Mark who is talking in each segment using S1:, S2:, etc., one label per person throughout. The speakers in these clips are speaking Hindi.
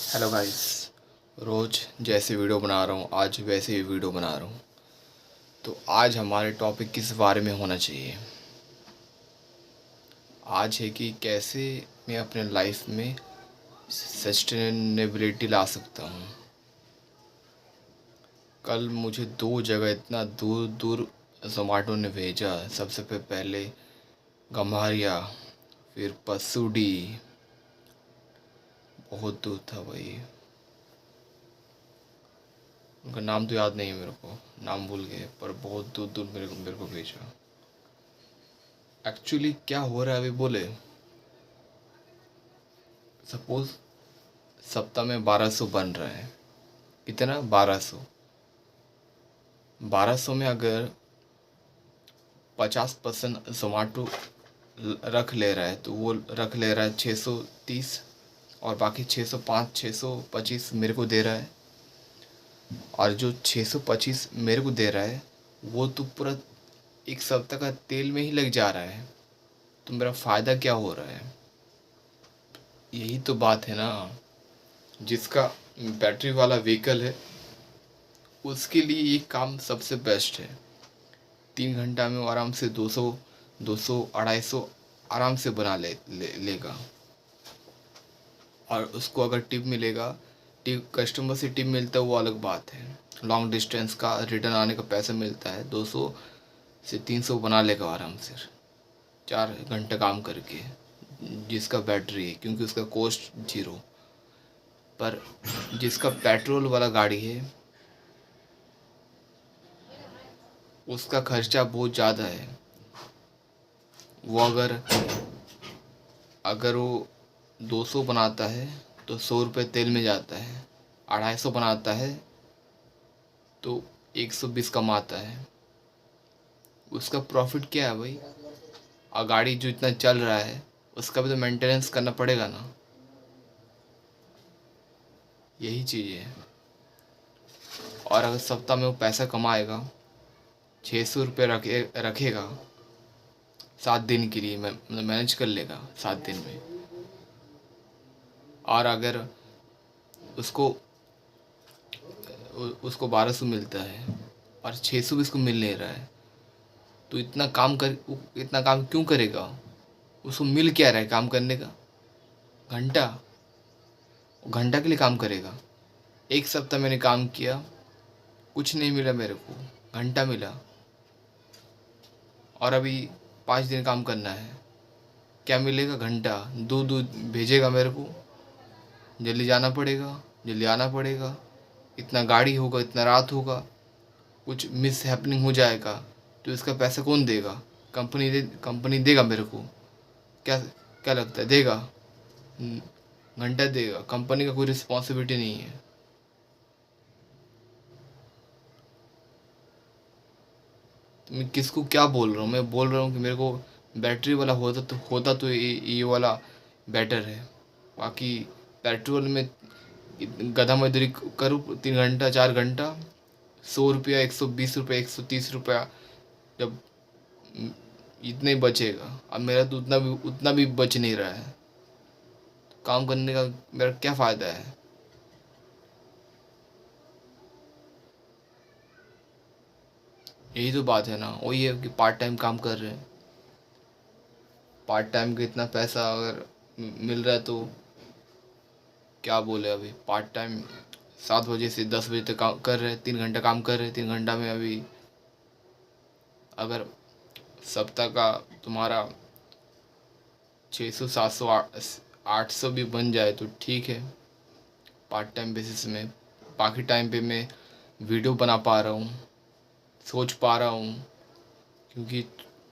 S1: Hello guys. रोज़ जैसे वीडियो बना रहा हूँ आज वैसे ही वीडियो बना रहा हूँ। तो आज हमारे टॉपिक किस बारे में होना चाहिए? आज है कि कैसे मैं अपने लाइफ में सस्टेनेबिलिटी ला सकता हूँ। कल मुझे 2 जगह इतना दूर दूर जोमेटो ने भेजा। सबसे पहले गम्हारिया, फिर पसूडी। बहुत दूर था भाई, उनका नाम तो याद नहीं है मेरे को, नाम भूल गए, पर बहुत दूर दूर मेरे को भेजा। एक्चुअली क्या हो रहा है अभी बोले, सपोज सप्ताह में 1200 बन रहा है। कितना? 1200। 1200 में अगर 50% जोमेटो रख ले रहा है तो वो रख ले रहा है 630, और बाकी 605 625 मेरे को दे रहा है। और जो 625 मेरे को दे रहा है वो तो पूरा एक सप्ताह का तेल में ही लग जा रहा है। तो मेरा फ़ायदा क्या हो रहा है? यही तो बात है ना। जिसका बैटरी वाला व्हीकल है उसके लिए ये काम सबसे बेस्ट है। 3 घंटा में वो आराम से 200 200 250 आराम से बना लेगा। और उसको अगर टिप मिलेगा, टिप कस्टमर से टिप मिलता है वो अलग बात है। लॉन्ग डिस्टेंस का रिटर्न आने का पैसा मिलता है, 200 से 300 बना लेगा आराम से 4 घंटे काम करके, जिसका बैटरी है, क्योंकि उसका कॉस्ट जीरो। पर जिसका पेट्रोल वाला गाड़ी है उसका खर्चा बहुत ज़्यादा है। वो अगर अगर वो 200 बनाता है तो 100 रुपये तेल में जाता है। 250 बनाता है तो 120 कमाता है। उसका प्रॉफिट क्या है भाई? और गाड़ी जो इतना चल रहा है उसका भी तो मेंटेनेंस करना पड़ेगा ना। यही चीज़ है। और अगर सप्ताह में वो पैसा कमाएगा, 600 रुपये रखेगा 7 दिन के लिए, मतलब मैनेज कर लेगा 7 दिन में। और अगर उसको उसको 1200 मिलता है और 600 भी उसको मिल नहीं रहा है, तो इतना काम क्यों करेगा? उसको मिल क्या रहा है काम करने का? घंटा। घंटा के लिए काम करेगा। एक सप्ताह मैंने काम किया, कुछ नहीं मिला मेरे को, घंटा मिला। और अभी 5 दिन काम करना है, क्या मिलेगा? घंटा। दूध दूध भेजेगा मेरे को, जल्दी जाना पड़ेगा, जल्दी आना पड़ेगा। इतना गाड़ी होगा, इतना रात होगा, कुछ मिस हैपनिंग हो जाएगा तो इसका पैसा कौन देगा? कंपनी देगा मेरे को? क्या क्या लगता है देगा? घंटा देगा। कंपनी का कोई रिस्पॉन्सिबिलिटी नहीं है। तो मैं किसको क्या बोल रहा हूँ? मैं बोल रहा हूँ कि मेरे को बैटरी वाला होता तो ये वाला बेटर है। बाकी पेट्रोल में गधा मजदूरी करूँ 3 घंटा 4 घंटा, 100 रुपया, 120 रुपया, 130 रुपया, जब इतने ही बचेगा। अब मेरा तो उतना भी बच नहीं रहा है। काम करने का मेरा क्या फ़ायदा है? यही तो बात है ना। वही है कि पार्ट टाइम काम कर रहे हैं, पार्ट टाइम का इतना पैसा अगर मिल रहा है तो क्या बोले। अभी पार्ट टाइम 7 बजे से 10 बजे तक काम कर रहे हैं, 3 घंटा काम कर रहे हैं। 3 घंटा में अभी अगर सप्ताह का तुम्हारा 600 700 800 भी बन जाए तो ठीक है, पार्ट टाइम बेसिस में। बाकी टाइम पे मैं वीडियो बना पा रहा हूँ, सोच पा रहा हूँ, क्योंकि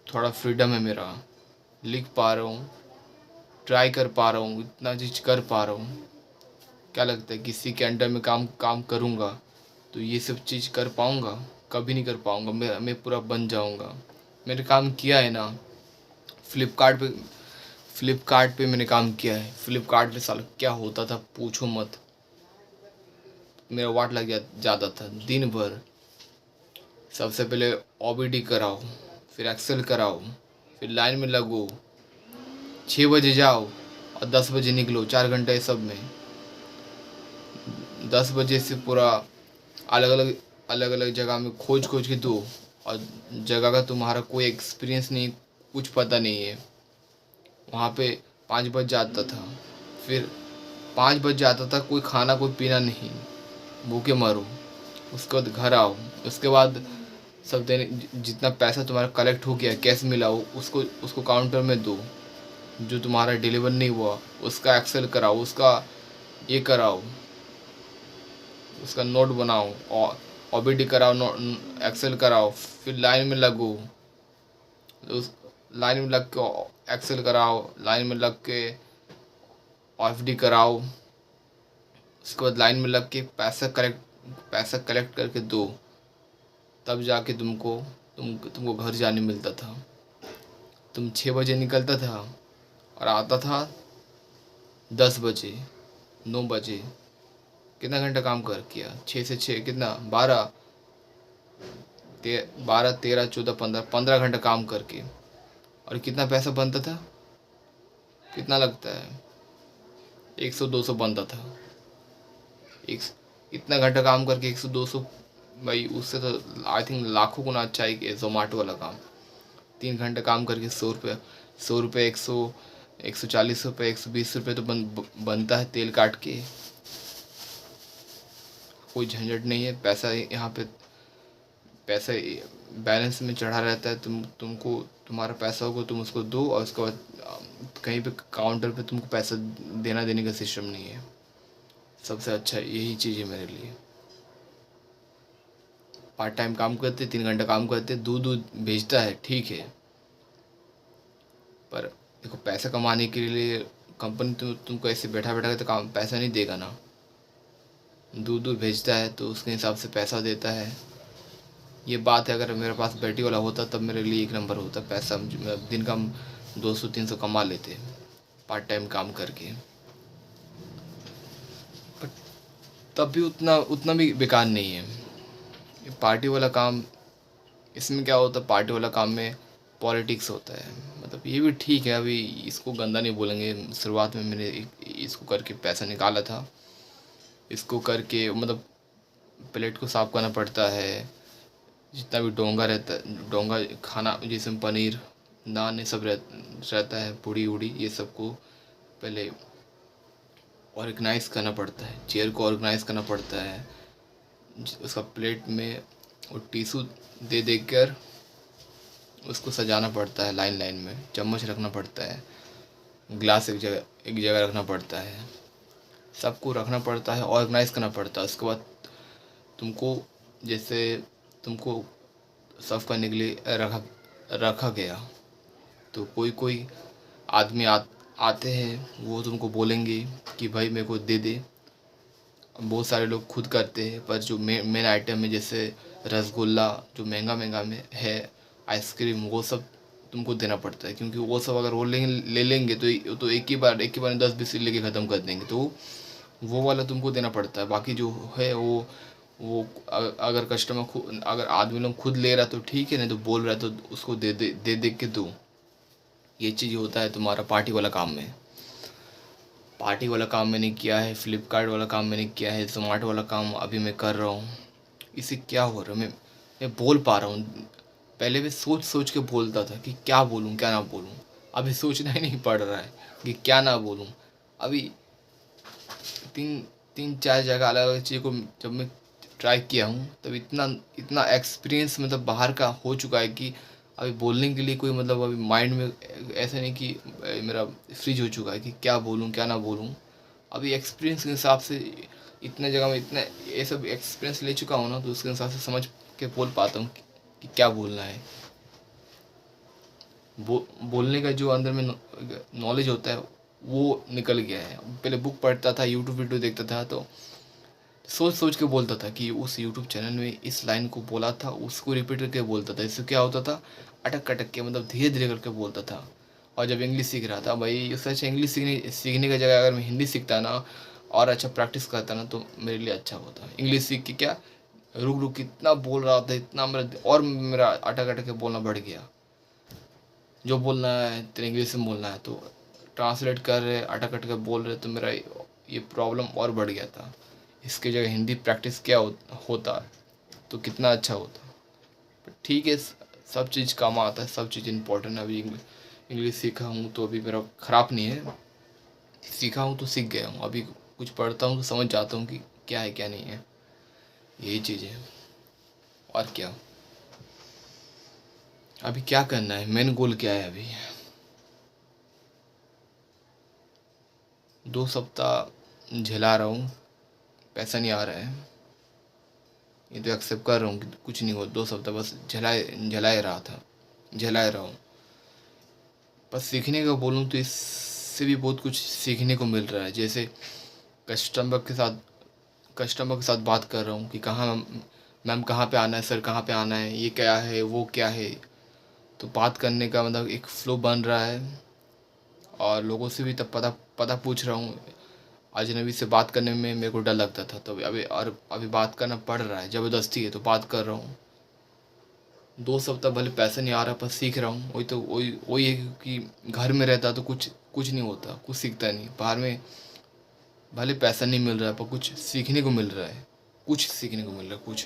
S1: थोड़ा फ्रीडम है मेरा। लिख पा रहा हूँ, ट्राई कर पा रहा हूँ, इतना चीज़ कर पा रहा हूँ। क्या लगता है किसी के अंडर में काम काम करूँगा तो ये सब चीज़ कर पाऊँगा? कभी नहीं कर पाऊँगा। मैं पूरा बन जाऊँगा। मैंने काम किया है ना, फ्लिपकार्ट पे मैंने काम किया है। फ्लिपकार्ट पे साल क्या होता था पूछो मत। मेरा वाट लग जाता था दिन भर। सबसे पहले ओबीडी कराओ, फिर एक्सेल कराओ, फिर लाइन में लगो, 6 बजे जाओ और 10 बजे निकलो, 4 घंटे सब में। 10 बजे से पूरा अलग अलग जगह में खोज खोज के दो, और जगह का तुम्हारा कोई एक्सपीरियंस नहीं, कुछ पता नहीं है। वहाँ पे 5 बज जाता था, फिर 5 बज जाता था, कोई खाना कोई पीना नहीं, भूखे मरो। उसके बाद घर आओ, उसके बाद सब देने जितना पैसा तुम्हारा कलेक्ट हो गया, कैश मिला हो, उसको उसको काउंटर में दो। जो तुम्हारा डिलीवर नहीं हुआ उसका एक्सेल कराओ, उसका ये कराओ, उसका नोट बनाओ, और ओबीडी कराओ, एक्सेल कराओ, फिर लाइन में लगो। उस लाइन में लग के एक्सेल कराओ, लाइन में लग के एफडी कराओ। उसके बाद लाइन में लग के पैसा कलेक्ट करके दो, तब जाके तुमको घर जाने मिलता था। तुम 6 बजे निकलता था और आता था 10 बजे, 9 बजे। कितना घंटा काम कर किया? 6 से 6 कितना, 12 13 14 15 घंटा काम करके, और कितना पैसा बनता था? कितना लगता है? 100-200 बनता था। एक इतना घंटा काम करके 100-200, भाई उससे तो आई थिंक लाखों गुना अच्छा है कि जोमेटो वाला काम। 3 घंटे काम करके 100 रुपये, 100 रुपये, 140 रुपये, 120 रुपये तो बनता है तेल काट के। कोई झंझट नहीं है, पैसा यहाँ पे पैसा बैलेंस में चढ़ा रहता है। तुमको तुम्हारा पैसा होगा, तुम उसको दो, और उसके बाद कहीं पे काउंटर पे तुमको पैसा देने का सिस्टम नहीं है। सबसे अच्छा यही चीज़ है मेरे लिए। पार्ट टाइम काम करते, 3 घंटा काम करते, दूध दूध भेजता है ठीक है, पर देखो पैसा कमाने के लिए कंपनी तुमको ऐसे बैठा बैठा के तो काम पैसा नहीं देगा ना। दूध दूध भेजता है तो उसके हिसाब से पैसा देता है। ये बात है, अगर मेरे पास बैटरी वाला होता तब मेरे लिए एक नंबर होता। पैसा दिन का 200-300 कमा लेते पार्ट टाइम काम करके, बट तब भी उतना भी बेकार नहीं है ये पार्टी वाला काम। इसमें क्या होता है, पार्टी वाला काम में पॉलिटिक्स होता है। मतलब ये भी ठीक है, अभी इसको गंदा नहीं बोलेंगे। शुरुआत में मैंने इसको करके पैसा निकाला था। इसको करके मतलब प्लेट को साफ करना पड़ता है, जितना भी डोंगा रहता है, डोंगा खाना जिसमें पनीर नान ये सब रहता है, पूड़ी उड़ी, ये सबको पहले ऑर्गेनाइज करना पड़ता है। चेयर को ऑर्गेनाइज करना पड़ता है, उसका प्लेट में वो टिश्यू दे दे कर उसको सजाना पड़ता है लाइन लाइन में। चम्मच रखना पड़ता है, ग्लास एक जगह रखना पड़ता है, सबको रखना पड़ता है, ऑर्गेनाइज करना पड़ता है। उसके बाद तुमको जैसे तुमको सर्व करने के लिए रखा गया, तो कोई कोई आदमी आते हैं, वो तुमको बोलेंगे कि भाई मेरे को दे दे। बहुत सारे लोग खुद करते हैं, पर जो मेन आइटम है जैसे रसगुल्ला जो महंगा में है, आइसक्रीम, वो सब तुमको देना पड़ता है। क्योंकि वो सब अगर वो ले लेंगे तो एक ही बार 10-20 लेके ख़त्म कर देंगे, तो वो वाला तुमको देना पड़ता है। बाकी जो है वो अगर कस्टमर खुद, अगर आदमी लोग खुद ले रहा तो ठीक है, नहीं तो बोल रहा है तो उसको दे के दो। ये चीज़ होता है तुम्हारा पार्टी वाला काम में। पार्टी वाला काम मैंने किया है, फ्लिपकार्ट वाला काम मैंने किया है, जोमेटो वाला काम अभी मैं कर रहा हूँ। इससे क्या हो रहा है, मैं बोल पा रहा हूँ। पहले मैं सोच सोच के बोलता था कि क्या बोलूँ क्या ना बोलूँ, अभी सोचना ही नहीं पड़ रहा है कि क्या ना बोलूँ। अभी तीन 3-4 जगह अलग अलग चीज़ को जब मैं ट्राई किया हूँ, तब इतना एक्सपीरियंस मतलब बाहर का हो चुका है कि अभी बोलने के लिए कोई मतलब अभी माइंड में ऐसा नहीं कि मेरा फ्रीज हो चुका है कि क्या बोलूँ क्या ना बोलूँ। अभी एक्सपीरियंस के हिसाब से इतने जगह में इतना ये सब एक्सपीरियंस ले चुका हूँ ना, तो उसके हिसाब से समझ के बोल पाता हूँ कि क्या बोलना है। बोलने का जो अंदर में नॉलेज होता है वो निकल गया है। पहले बुक पढ़ता था, यूट्यूब वीडियो देखता था, तो सोच सोच के बोलता था कि उस यूट्यूब चैनल में इस लाइन को बोला था, उसको रिपीट करके बोलता था। इससे क्या होता था, अटक अटक के मतलब धीरे धीरे करके बोलता था। और जब इंग्लिश सीख रहा था, भाई उससे अच्छा इंग्लिश सीखने की जगह अगर मैं हिंदी सीखता ना और अच्छा प्रैक्टिस करता ना, तो मेरे लिए अच्छा होता। इंग्लिश सीख के क्या, रुक रुक कितना बोल रहा था, इतना मेरा अटक अटक के बोलना बढ़ गया। जो बोलना है तेरे इंग्लिश में बोलना है, तो ट्रांसलेट कर रहे अटक अटक के बोल रहे, तो मेरा ये प्रॉब्लम और बढ़ गया था। इसके जगह हिंदी प्रैक्टिस किया होता तो कितना अच्छा होता। ठीक है, सब चीज़ काम आता है, सब चीज़ इम्पोर्टेंट है। अभी इंग्लिश सीखा हूँ तो अभी मेरा ख़राब नहीं है, सीखा हूँ तो सीख गया हूँ। अभी कुछ पढ़ता हूँ तो समझ जाता हूँ कि क्या है क्या नहीं है, यही चीज़ है। और क्या, अभी क्या करना है, मेन गोल क्या है अभी? 2 सप्ताह झेला रहा हूँ, पैसा नहीं आ रहा है, ये तो एक्सेप्ट कर रहा हूँ कि कुछ नहीं हुआ। 2 सप्ताह बस झेलाए रहा था, झेलाए रहा हूँ। बस सीखने का बोलूँ तो इससे भी बहुत कुछ सीखने को मिल रहा है। जैसे कस्टमर के साथ कस्टमर के साथ बात कर रहा हूँ कि कहाँ मैम कहाँ पे आना है, सर कहाँ पे आना है, ये क्या है वो क्या है। तो बात करने का मतलब एक फ़्लो बन रहा है। और लोगों से भी तब पता पता पूछ रहा हूँ। अजनबी से बात करने में मेरे को डर लगता था, तो अभी बात करना पड़ रहा है, ज़बरदस्ती है तो बात कर रहा हूँ। 2 सप्ताह भले पैसा नहीं आ रहा पर सीख रहा हूँ। वही है कि घर में रहता तो कुछ कुछ नहीं होता, कुछ सीखता नहीं। बाहर में भले पैसा नहीं मिल रहा है पर कुछ सीखने को मिल रहा है, कुछ सीखने को मिल रहा है, कुछ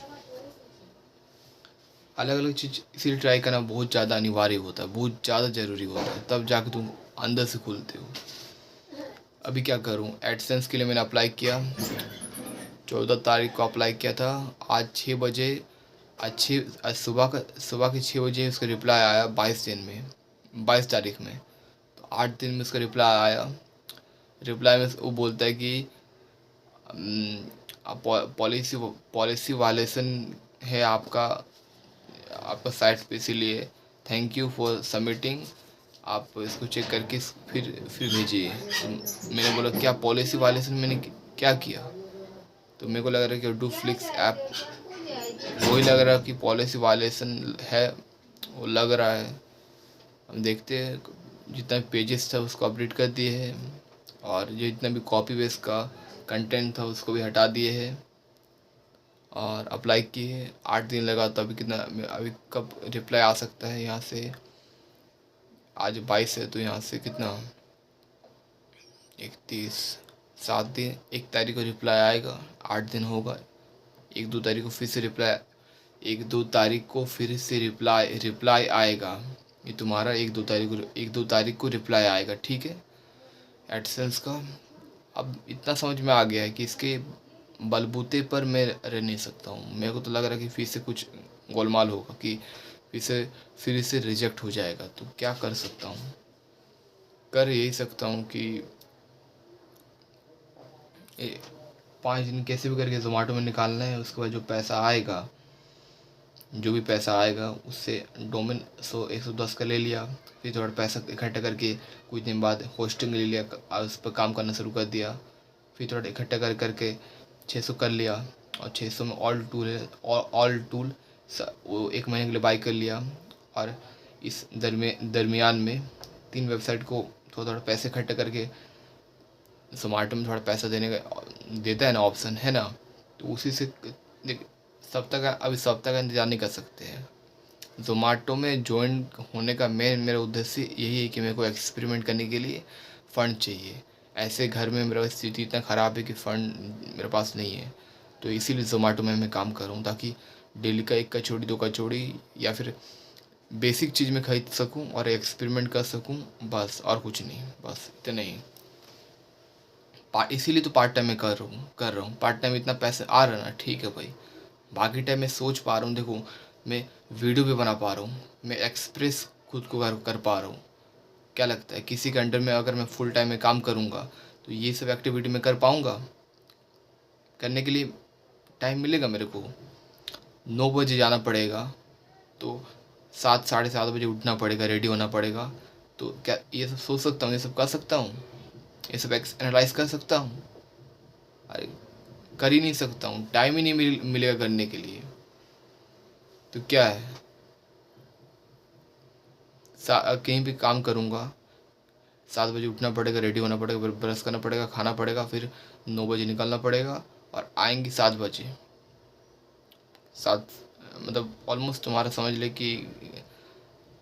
S1: अलग अलग चीज़। इसीलिए ट्राई करना बहुत ज़्यादा अनिवार्य होता है, बहुत ज़्यादा ज़रूरी होता है, तब जाके तुम अंदर से खुलते हो। अभी क्या करूँ, एडसेंस के लिए मैंने अप्लाई किया, 14 तारीख को अप्लाई किया था। आज 6 बजे, आज सुबह के 6 बजे उसका रिप्लाई आया। 22 दिन में, 22 तारीख में, तो 8 दिन में उसका रिप्लाई आया। रिप्लाई में वो बोलता है कि पॉलिसी पॉलिसी वायलेशन है आपका आपका साइट पे, इसीलिए थैंक यू फॉर सबमिटिंग। आप इसको चेक करके फिर भेजिए। तो मैंने बोला क्या पॉलिसी वायलेशन मैंने क्या किया? तो मेरे को लग रहा है कि डूफ्लिक्स ऐप, वही लग रहा है कि पॉलिसी वायलेशन है, वो लग रहा है। हम देखते हैं, जितना पेजेस था उसको अपडेट कर दिए हैं, और जितना भी कॉपी पेस्ट का कंटेंट था उसको भी हटा दिए हैं, और अप्लाई किए। 8 दिन लगा, तो अभी कितना, अभी कब रिप्लाई आ सकता है यहाँ से? आज 22 है, तो यहाँ से कितना, 31, 7 दिन, 1 तारीख को रिप्लाई आएगा, 8 दिन होगा। 1-2 तारीख को फिर से रिप्लाई 1-2 तारीख को फिर से रिप्लाई आएगा। ये तुम्हारा 1-2 तारीख को रिप्लाई आएगा, ठीक है, एडसेंस का। अब इतना समझ में आ गया है कि इसके बलबूते पर मैं रह नहीं सकता हूँ। मेरे को तो लग रहा है कि फिर से कुछ गोलमाल होगा, कि फिर से रिजेक्ट हो जाएगा। तो क्या कर सकता हूँ? कर यही सकता हूँ कि 5 दिन कैसे भी करके जोमेटो में निकालना है। उसके बाद जो पैसा आएगा, जो भी पैसा आएगा उससे डोमेन 110 का ले लिया। फिर थोड़ा पैसा इकट्ठा करके कुछ दिन बाद होस्टिंग ले लिया, उस पर काम करना शुरू कर दिया। फिर थोड़ा इकट्ठा करके 600 कर लिया, और 600 में ऑल टूल वो 1 महीने के लिए बाई कर लिया। और इस दरमियान में 3 वेबसाइट को थोड़ा थोड़ा पैसे इकट्ठा करके, जोमेटो में थोड़ा पैसा देने का देता है ना, ऑप्शन है ना, तो उसी से देख, सप्ताह का इंतज़ार नहीं कर सकते हैं। जोमेटो में ज्वाइन होने का मेरा उद्देश्य यही है कि मेरे को एक्सपेरिमेंट करने के लिए फ़ंड चाहिए। ऐसे घर में मेरा स्थिति इतना ख़राब है कि फ़ंड मेरे पास नहीं है, तो इसीलिए जोमेटो में मैं काम कर रहा हूँ, ताकि डेली का 1 कचौड़ी 2 कचौड़ी या फिर बेसिक चीज़ में खरीद सकूँ और एक्सपेरिमेंट कर सकूँ, बस, और कुछ नहीं, बस इतना ही। इसीलिए तो पार्ट टाइम में कर रहा हूँ। पार्ट टाइम इतना पैसे आ रहा है ना, ठीक है भाई। बाकी टाइम मैं सोच पा रहा हूँ, देखो मैं वीडियो भी बना पा रहा हूँ, मैं एक्सप्रेस खुद को कर पा रहा हूँ। क्या लगता है, किसी के अंडर में अगर मैं फुल टाइम में काम करूँगा तो ये सब एक्टिविटी मैं कर पाऊँगा? करने के लिए टाइम मिलेगा मेरे को? 9 बजे जाना पड़ेगा, तो 7 साढ़े 7 बजे उठना पड़ेगा, रेडी होना पड़ेगा। तो क्या ये सब सोच सकता हूँ, ये सब कर सकता हूँ, ये सब एनालाइज कर सकता हूँ? अरे कर ही नहीं सकता हूँ, टाइम ही नहीं मिलेगा करने के लिए। तो क्या है, कहीं भी काम करूँगा, 7 बजे उठना पड़ेगा, रेडी होना पड़ेगा, फिर ब्रश करना पड़ेगा, खाना पड़ेगा, फिर 9 बजे निकलना पड़ेगा, और आएंगे 7 बजे। सात मतलब ऑलमोस्ट तुम्हारा समझ ले कि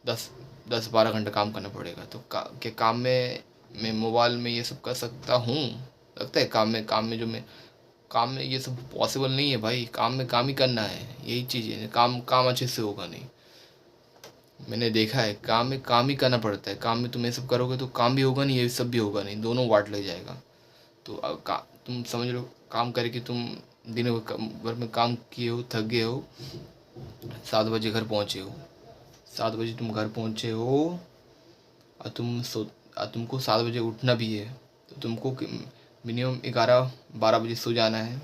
S1: 10-12 घंटा काम करना पड़ेगा। तो क्या काम में मैं मोबाइल में ये सब कर सकता हूँ? लगता है काम में जो मैं काम में ये सब पॉसिबल नहीं है भाई। काम में काम ही करना है, यही चीज़ है। काम काम अच्छे से होगा नहीं। मैंने देखा है, काम में काम ही करना पड़ता है। काम में तुम ये सब करोगे तो काम भी होगा नहीं, ये सब भी होगा नहीं, दोनों वाट लग जाएगा। तो अब तुम समझ लो, काम करके तुम दिन भर में काम किए हो, थक गए हो, 7 बजे घर पहुँचे हो, 7 बजे तुम घर पहुँचे हो, और तुमको 7 बजे उठना भी है। तो तुमको मिनिमम 11-12 बजे सो जाना है।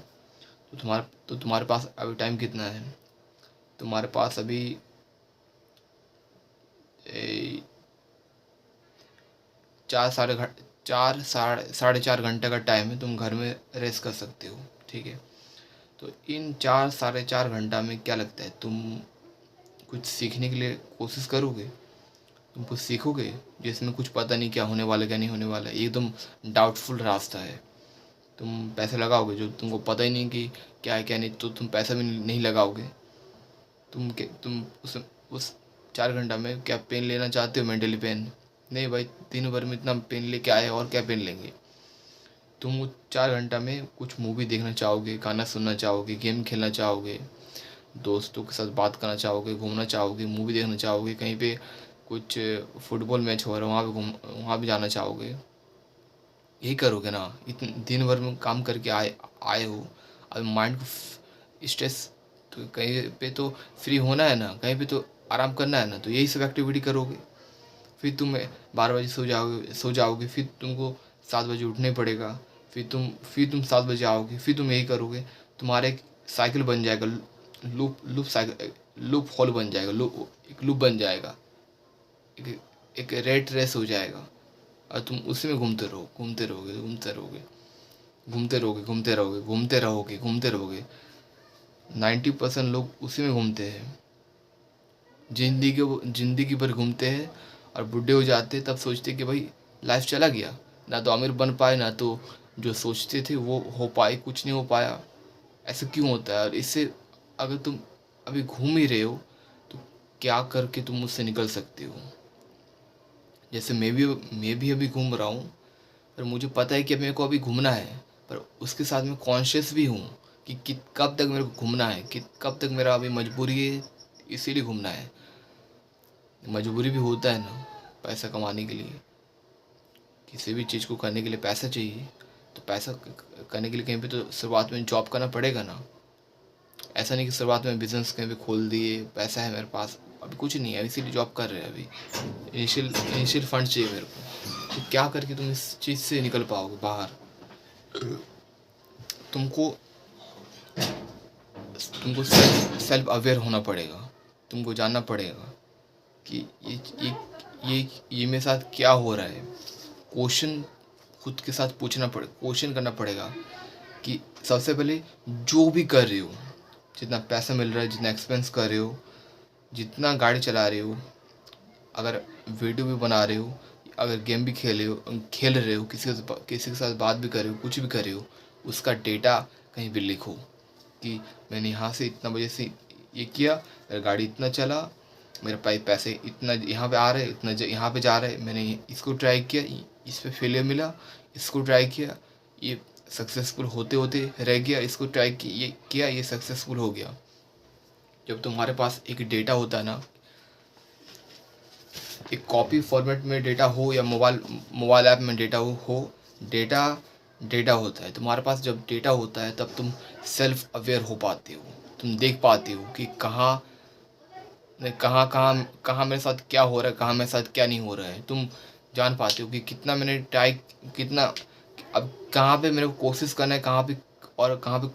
S1: तो तुम्हारे पास अभी टाइम कितना है? तुम्हारे पास अभी ए, 4 साढ़े 4 घंटे का टाइम है। तुम घर में रेस्ट कर सकते हो, ठीक है। तो इन 4 साढ़े 4 घंटा में क्या लगता है, तुम कुछ सीखने के लिए कोशिश करोगे? तुम कुछ सीखोगे जिसमें कुछ पता नहीं क्या होने वाला, क्या नहीं होने वाला, एकदम डाउटफुल रास्ता है। तुम पैसे लगाओगे जो तुमको पता ही नहीं कि क्या है क्या नहीं, तो तुम पैसा भी नहीं लगाओगे। तुम उस 4 घंटा में क्या पेन लेना चाहते हो? मेंटली पेन नहीं भाई, दिन भर में इतना पेन लेके आए और क्या पेन लेंगे। तुम उस 4 घंटा में कुछ मूवी देखना चाहोगे, गाना सुनना चाहोगे, गेम खेलना चाहोगे, दोस्तों के साथ बात करना चाहोगे, घूमना चाहोगे, मूवी देखना चाहोगे, कहीं पे कुछ फुटबॉल मैच हो रहा है वहाँ भी जाना चाहोगे। यही करोगे ना? इतने दिन भर में काम करके आए आए हो, अब माइंड को स्ट्रेस, तो कहीं पे तो फ्री होना है ना, कहीं पे तो आराम करना है ना, तो यही सब एक्टिविटी करोगे। फिर तुम 12 बजे सो जाओगे, फिर तुमको 7 बजे उठने पड़ेगा। फिर तुम 7 बजे आओगे, फिर तुम यही करोगे। तुम्हारा एक साइकिल बन जाएगा, लूप हॉल बन जाएगा, एक लूप बन जाएगा, एक रेट रेस हो जाएगा। और तुम उसी में घूमते रहोगे। 90% लोग उसी में घूमते हैं, जिंदगी भर घूमते हैं, और बूढ़े हो जाते हैं तब सोचते कि भाई लाइफ चला गया, ना तो अमीर बन पाए, ना तो जो सोचते थे वो हो पाए, कुछ नहीं हो पाया। ऐसा क्यों होता है? और इससे अगर तुम अभी घूम ही रहे हो तो क्या करके तुम उससे निकल सकते हो? जैसे मैं भी अभी घूम रहा हूँ, पर मुझे पता है कि मेरे को अभी घूमना है, पर उसके साथ मैं कॉन्शियस भी हूँ कि कब तक मेरे को घूमना है, कि कब तक मेरा अभी मजबूरी है, इसीलिए घूमना है। मजबूरी भी होता है ना, पैसा कमाने के लिए, किसी भी चीज़ को करने के लिए पैसा चाहिए। तो पैसा करने के लिए कहीं पे तो शुरुआत में जॉब करना पड़ेगा ना। ऐसा नहीं कि शुरुआत में बिजनेस कहीं पे खोल दिए, पैसा है मेरे पास, अभी कुछ नहीं है इसीलिए जॉब कर रहे हैं। अभी इनिशियल फंड चाहिए मेरे को। तो क्या करके तुम इस चीज़ से निकल पाओगे बाहर? तुमको तुमको सेल्फ अवेयर होना पड़ेगा। तुमको जानना पड़ेगा कि ये मेरे साथ क्या हो रहा है। क्वेश्चन खुद के साथ क्वेश्चन करना पड़ेगा कि सबसे पहले जो भी कर रहे हो, जितना पैसा मिल रहा है, जितना एक्सपेंस कर रहे हो, जितना गाड़ी चला रहे हो, अगर वीडियो भी बना रहे हो, अगर गेम भी खेल रहे हो, किसी के साथ बात भी कर रहे हो, कुछ भी कर रहे हो, उसका डेटा कहीं भी लिखो कि मैंने यहाँ से इतना बजे से ये किया, मेरा गाड़ी इतना चला, मेरे पास पैसे इतना यहाँ पे आ रहे, इतना यहाँ पे जा रहे, मैंने इसको ट्राई किया, इस पे फेलियर मिला, इसको ट्राई किया, ये सक्सेसफुल होते होते रह गया, इसको ट्राई किया, ये सक्सेसफुल हो गया। जब तुम्हारे पास एक डेटा होता है ना, एक कॉपी फॉर्मेट में डेटा हो या मोबाइल ऐप में डेटा हो, डेटा डेटा होता है तुम्हारे पास। जब डेटा होता है तब तुम सेल्फ अवेयर हो पाते हो, तुम देख पाते हो कि कहाँ कहाँ कहाँ कहाँ मेरे साथ क्या हो रहा है, कहाँ मेरे साथ क्या नहीं हो रहा है। तुम जान पाते हो कि कितना मैंने ट्राई, कितना अब कहाँ पे मेरे को कोशिश करना है, कहाँ पे और कहाँ पे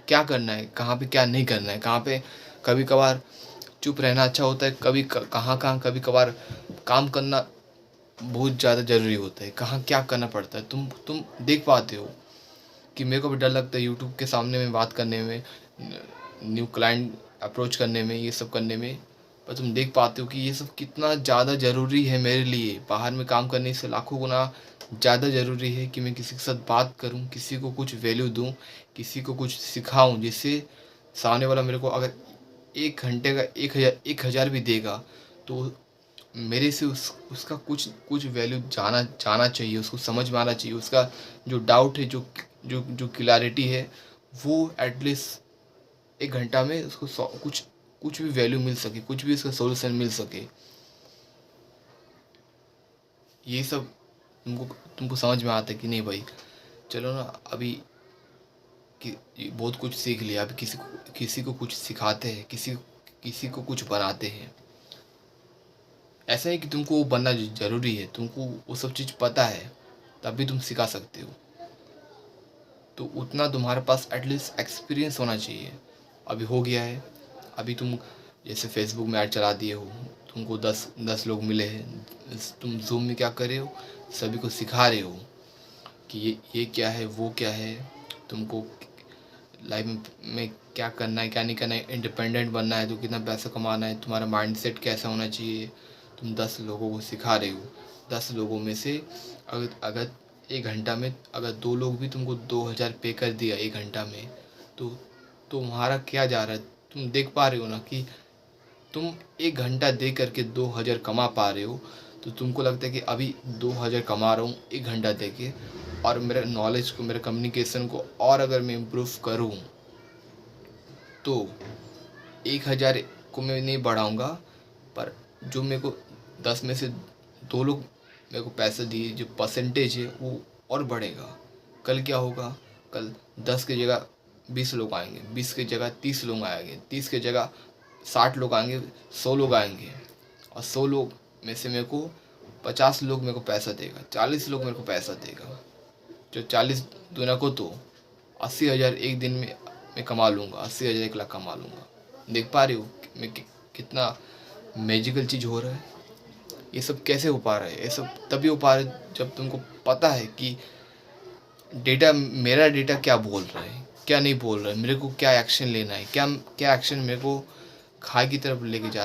S1: क्या करना है, कहाँ पे क्या नहीं करना है, कहाँ पे कभी कभार चुप रहना अच्छा होता है, कहाँ कभी कभार काम करना बहुत ज़्यादा ज़रूरी होता है, कहाँ क्या करना पड़ता है। तुम देख पाते हो कि मेरे को भी डर लगता है यूट्यूब के सामने में बात करने में, न्यू क्लाइंट अप्रोच करने में, ये सब करने में। पर तुम देख पाते हो कि ये सब कितना ज़्यादा ज़रूरी है मेरे लिए। बाहर में काम करने से लाखों गुना ज़्यादा ज़रूरी है कि मैं किसी के साथ बात करूं, किसी को कुछ वैल्यू दूं, किसी को कुछ सिखाऊं, जिससे सामने वाला मेरे को अगर 1 घंटे का 1,000 भी देगा तो मेरे से उसका कुछ वैल्यू जाना चाहिए, उसको समझ में आना चाहिए, उसका जो डाउट है, जो जो जो क्लैरिटी है वो एटलीस्ट 1 घंटा में उसको कुछ कुछ भी वैल्यू मिल सके, कुछ भी उसका सॉल्यूशन मिल सके। ये सब तुमको तुमको समझ में आता है कि नहीं भाई? चलो ना, अभी कि ये बहुत कुछ सीख लिया, अभी किसी को कुछ सिखाते हैं, किसी को कुछ बनाते हैं। ऐसा है कि तुमको वो बनना ज़रूरी है, तुमको वो सब चीज़ पता है, तभी तुम सिखा सकते हो। तो उतना तुम्हारे पास एटलीस्ट एक्सपीरियंस होना चाहिए। अभी हो गया है, अभी तुम जैसे फेसबुक में ऐड चला दिए हो, तुमको 10 लोग मिले हैं, तुम ज़ूम में क्या कर रहे हो, सभी को सिखा रहे हो कि ये क्या है, वो क्या है, तुमको लाइफ में क्या करना है, क्या नहीं करना है, इंडिपेंडेंट बनना है तो कितना पैसा कमाना है, तुम्हारा माइंडसेट कैसा होना चाहिए। तुम 10 लोगों को सिखा रहे हो, 10 लोगों में से अगर अगर 1 घंटा में अगर 2 लोग भी तुमको 2000 पे कर दिया 1 घंटा में, तो तुम्हारा क्या जा रहा है? तुम देख पा रहे हो ना कि तुम 1 घंटा दे करके 2000 कमा पा रहे हो। तो तुमको लगता है कि अभी 2000 कमा रहा हूँ 1 घंटा दे के, और मेरे नॉलेज को, मेरे कम्युनिकेशन को और अगर मैं इम्प्रूव करूँ तो 1000 को मैं नहीं बढ़ाऊँगा, पर जो मेरे को 10 में से 2 लोग मेरे को पैसे दिए, जो परसेंटेज है वो और बढ़ेगा। कल क्या होगा? कल 10 की जगह 20 लोग आएंगे, 20 की जगह 30 लोग आएंगे, 30 की जगह 60 लोग आएंगे, 100 लोग आएंगे, और 100 लोग में से मेरे को 50 लोग मेरे को पैसा देगा, 40 लोग मेरे को पैसा देगा। जो 40 दूना को तो 80,000 एक दिन में मैं कमा लूँगा, 80,000 1 लाख कमा लूँगा। देख पा रहे हो मैं कितना मैजिकल चीज़ हो रहा है? ये सब कैसे हो पा रहा है? ये सब तभी हो पा रहा है जब तुमको पता है कि मेरा डेटा क्या बोल रहा है, क्या नहीं बोल रहा है, मेरे को क्या एक्शन लेना है, क्या क्या एक्शन मेरे को खाई की तरफ लेके जा